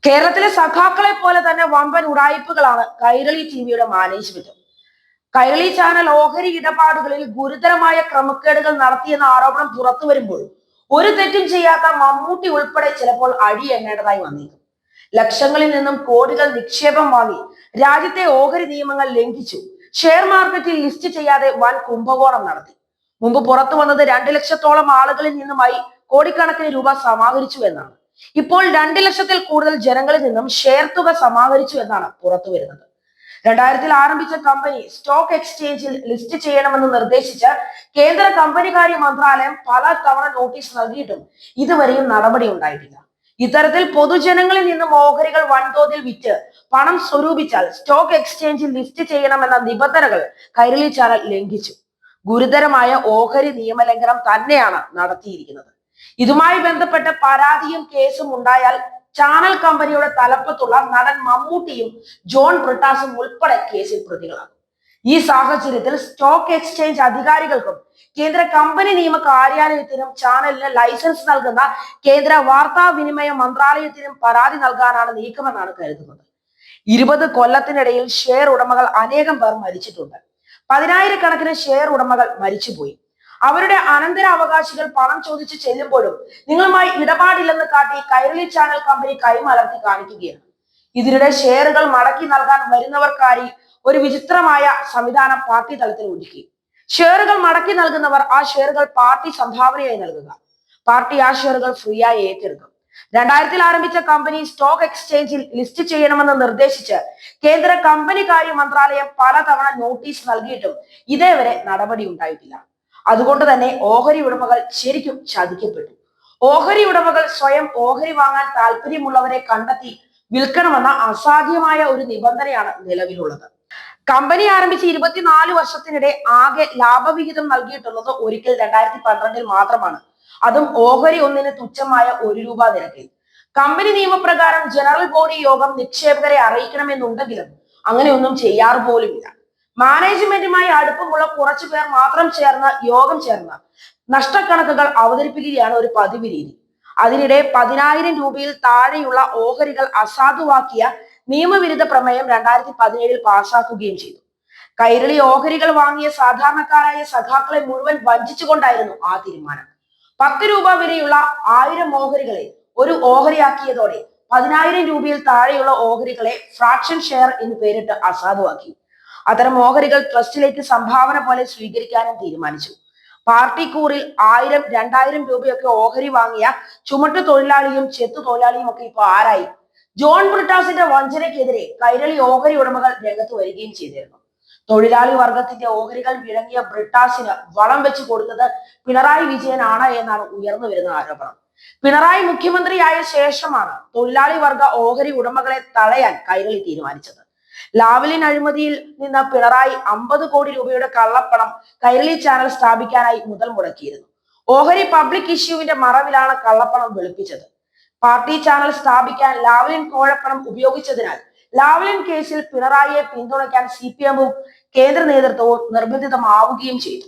കേരളത്തിലെ സഖാക്കളെ പോലെ തന്നെ വമ്പൻ ഉടായിപ്പുകളാണ് കൈരളി ടിവിയുടെ മാനേജ്മെന്റ്. കൈരളി ചാനൽ ഓഹരി ഇടപാടുകളിൽ ഗുരുതരമായ ക്രമക്കേടുകൾ നടത്തിയെന്ന ആരോപണം പുറത്തു വരുമ്പോൾ ഒരു തെറ്റും ചെയ്യാത്ത മമ്മൂട്ടി ഉൾപ്പെടെ ചിലപ്പോൾ അടി എണ്ണേണ്ടതായി വന്നേക്കും. ലക്ഷങ്ങളിൽ നിന്നും കോടികൾ നിക്ഷേപം വാങ്ങി രാജ്യത്തെ ഓഹരി നിയമങ്ങൾ ലംഘിച്ചു, ഷെയർ മാർക്കറ്റിൽ ലിസ്റ്റ് ചെയ്യാതെ വൻ കുംഭകോണം നടത്തി. മുമ്പ് പുറത്തു വന്നത് 2 ലക്ഷത്തോളം ആളുകളിൽ നിന്നുമായി കോടിക്കണക്കിന് രൂപ സമാഹരിച്ചു എന്നാണ്. ഇപ്പോൾ 2 ലക്ഷത്തിൽ കൂടുതൽ ജനങ്ങളിൽ നിന്നും ഷെയർ തുക സമാഹരിച്ചു എന്നാണ് പുറത്തു വരുന്നത്. 2000 ആരംഭിച്ച കമ്പനി സ്റ്റോക്ക് എക്സ്ചേഞ്ചിൽ ലിസ്റ്റ് ചെയ്യണമെന്ന് നിർദ്ദേശിച്ച് കേന്ദ്ര കമ്പനികാര്യ മന്ത്രാലയം പല തവണ നോട്ടീസ് നൽകിയിട്ടും ഇതുവരെയും നടപടി ഉണ്ടായിട്ടില്ല. ഇത്തരത്തിൽ പൊതുജനങ്ങളിൽ നിന്നും ഓഹരികൾ വൻതോതിൽ വിറ്റ് പണം സ്വരൂപിച്ചാൽ സ്റ്റോക്ക് എക്സ്ചേഞ്ചിൽ ലിസ്റ്റ് ചെയ്യണമെന്ന നിബന്ധനകൾ കൈരളി ചാനൽ ലംഘിച്ചു. ഗുരുതരമായ ഓഹരി നിയമലംഘനം തന്നെയാണ് നടത്തിയിരിക്കുന്നത്. ഇതുമായി ബന്ധപ്പെട്ട് പരാതിയും കേസും ഉണ്ടായാൽ ചാനൽ കമ്പനിയുടെ തലപ്പത്തുള്ള നടൻ മമ്മൂട്ടിയും ജോൺ ബ്രിട്ടാസും ഉൾപ്പെടെ കേസിൽ പ്രതികളാകും. ഈ സാഹചര്യത്തിൽ സ്റ്റോക്ക് എക്സ്ചേഞ്ച് അധികാരികൾക്കും കേന്ദ്ര കമ്പനി നിയമ കാര്യാലയത്തിനും ചാനലിന് ലൈസൻസ് നൽകുന്ന കേന്ദ്ര വാർത്താവിനിമയ മന്ത്രാലയത്തിനും പരാതി നൽകാനാണ് നീക്കമെന്നാണ് കരുതുന്നത്. 20 കൊല്ലത്തിനിടയിൽ ഷെയർ ഉടമകൾ അനേകം പേർ മരിച്ചിട്ടുണ്ട്. 10,000-കണക്കിന് ഷെയർ ഉടമകൾ മരിച്ചുപോയി. അവരുടെ അനന്തരാവകാശികൾ പണം ചോദിച്ചു ചെല്ലുമ്പോഴും നിങ്ങളുമായി ഇടപാടില്ലെന്ന് കാട്ടി കൈരളി ചാനൽ കമ്പനി കൈമലർത്തി കാണിക്കുകയാണ്. ഇതിനിടെ ഷെയറുകൾ മടക്കി നൽകാൻ വരുന്നവർക്കായി ഒരു വിചിത്രമായ സംവിധാനം പാർട്ടി തലത്തിൽ ഒരുക്കി. ഷെയറുകൾ മടക്കി നൽകുന്നവർ ആ ഷെയറുകൾ പാർട്ടി സംഭാവനയായി നൽകുക. പാർട്ടി ആ ഷെയറുകൾ ഫ്രീ ആയി ഏറ്റെടുക്കും. 2000 ആരംഭിച്ച കമ്പനി സ്റ്റോക്ക് എക്സ്ചേഞ്ചിൽ ലിസ്റ്റ് ചെയ്യണമെന്ന് നിർദ്ദേശിച്ച് കേന്ദ്ര കമ്പനി കാര്യ മന്ത്രാലയം പലതവണ നോട്ടീസ് നൽകിയിട്ടും ഇതേവരെ നടപടി ഉണ്ടായിട്ടില്ല. അതുകൊണ്ട് തന്നെ ഓഹരി ഉടമകൾ ശരിക്കും ചതിക്കപ്പെട്ടു. ഓഹരി ഉടമകൾ സ്വയം ഓഹരി വാങ്ങാൻ താല്പര്യമുള്ളവരെ കണ്ടെത്തി വിൽക്കണമെന്ന അസാധ്യമായ ഒരു നിബന്ധനയാണ് നിലവിലുള്ളത്. കമ്പനി ആരംഭിച്ച് 24 വർഷത്തിനിടെ ആകെ ലാഭവിഹിതം നൽകിയിട്ടുള്ളത് ഒരിക്കൽ 2012 മാത്രമാണ്. അതും ഓഹരി ഒന്നിന് തുച്ഛമായ 1 രൂപ നിരക്കിൽ. കമ്പനി നിയമപ്രകാരം ജനറൽ ബോഡി യോഗം നിക്ഷേപകരെ അറിയിക്കണമെന്നുണ്ടെങ്കിലും അങ്ങനെയൊന്നും ചെയ്യാറ് പോലുമില്ല. മാനേജ്മെന്റുമായി അടുപ്പമുള്ള കുറച്ചു പേർ മാത്രം യോഗം ചേർന്ന് നഷ്ടക്കണക്കുകൾ അവതരിപ്പിക്കുകയാണ് ഒരു പതിവ് രീതി. അതിനിടെ 10,000 രൂപയിൽ താഴെയുള്ള ഓഹരികൾ അസാധുവാക്കിയ നിയമവിരുദ്ധ പ്രമേയം 2017 പാസാക്കുകയും ചെയ്തു. കൈരളി ഓഹരികൾ വാങ്ങിയ സാധാരണക്കാരായ സഖാക്കളെ മുഴുവൻ വഞ്ചിച്ചുകൊണ്ടായിരുന്നു ആ തീരുമാനം. 10 രൂപ വിലയുള്ള 1000 ഓഹരികളെ ഒരു ഓഹരിയാക്കിയതോടെ 10,000 രൂപയിൽ താഴെയുള്ള ഓഹരികളെ ഫ്രാക്ഷൻ ഷെയർ എന്ന് പേരിട്ട് അസാധുവാക്കി. അത്തരം ഓഹരികൾ ട്രസ്റ്റിലേക്ക് സംഭാവന പോലെ സ്വീകരിക്കാനും തീരുമാനിച്ചു. പാർട്ടി കൂറിൽ 1000-2000 രൂപയൊക്കെ ഓഹരി വാങ്ങിയ ചുമട്ടു തൊഴിലാളിയും ചെത്തു തൊഴിലാളിയും ഒക്കെ ഇപ്പൊ ആരായി? ജോൺ ബ്രിട്ടാസിന്റെ വഞ്ചനയ്ക്കെതിരെ കൈരളി ഓഹരി ഉടമകൾ രംഗത്ത് വരികയും ചെയ്തിരുന്നു. തൊഴിലാളി വർഗത്തിന്റെ ഓഹരികൾ വിളങ്ങിയ ബ്രിട്ടാസിന് വളം വെച്ച് കൊടുത്തത് പിണറായി വിജയനാണ് എന്നാണ് ഉയർന്നു വരുന്ന ആരോപണം. പിണറായി മുഖ്യമന്ത്രിയായ ശേഷമാണ് തൊഴിലാളി വർഗ ഓഹരി ഉടമകളെ തടയാൻ കൈരളി തീരുമാനിച്ചത്. ലാവ്ലിൻ അഴിമതിയിൽ നിന്ന് പിണറായി 50 കോടി രൂപയുടെ കള്ളപ്പണം കൈരളി ചാനൽ സ്ഥാപിക്കാനായി മുതൽ മുടക്കിയിരുന്നു. ഓഹരി പബ്ലിക് ഇഷ്യൂവിന്റെ മറവിലാണ് കള്ളപ്പണം വെളുപ്പിച്ചത്. പാർട്ടി ചാനൽ സ്ഥാപിക്കാൻ ലാവ്ലിൻ കോഴപ്പണം ഉപയോഗിച്ചതിനാൽ ലാവ്ലിൻ കേസിൽ പിണറായിയെ പിന്തുണയ്ക്കാൻ CPM-ഉം കേന്ദ്ര നേതൃത്വവും നിർബന്ധിതമാവുകയും ചെയ്തു.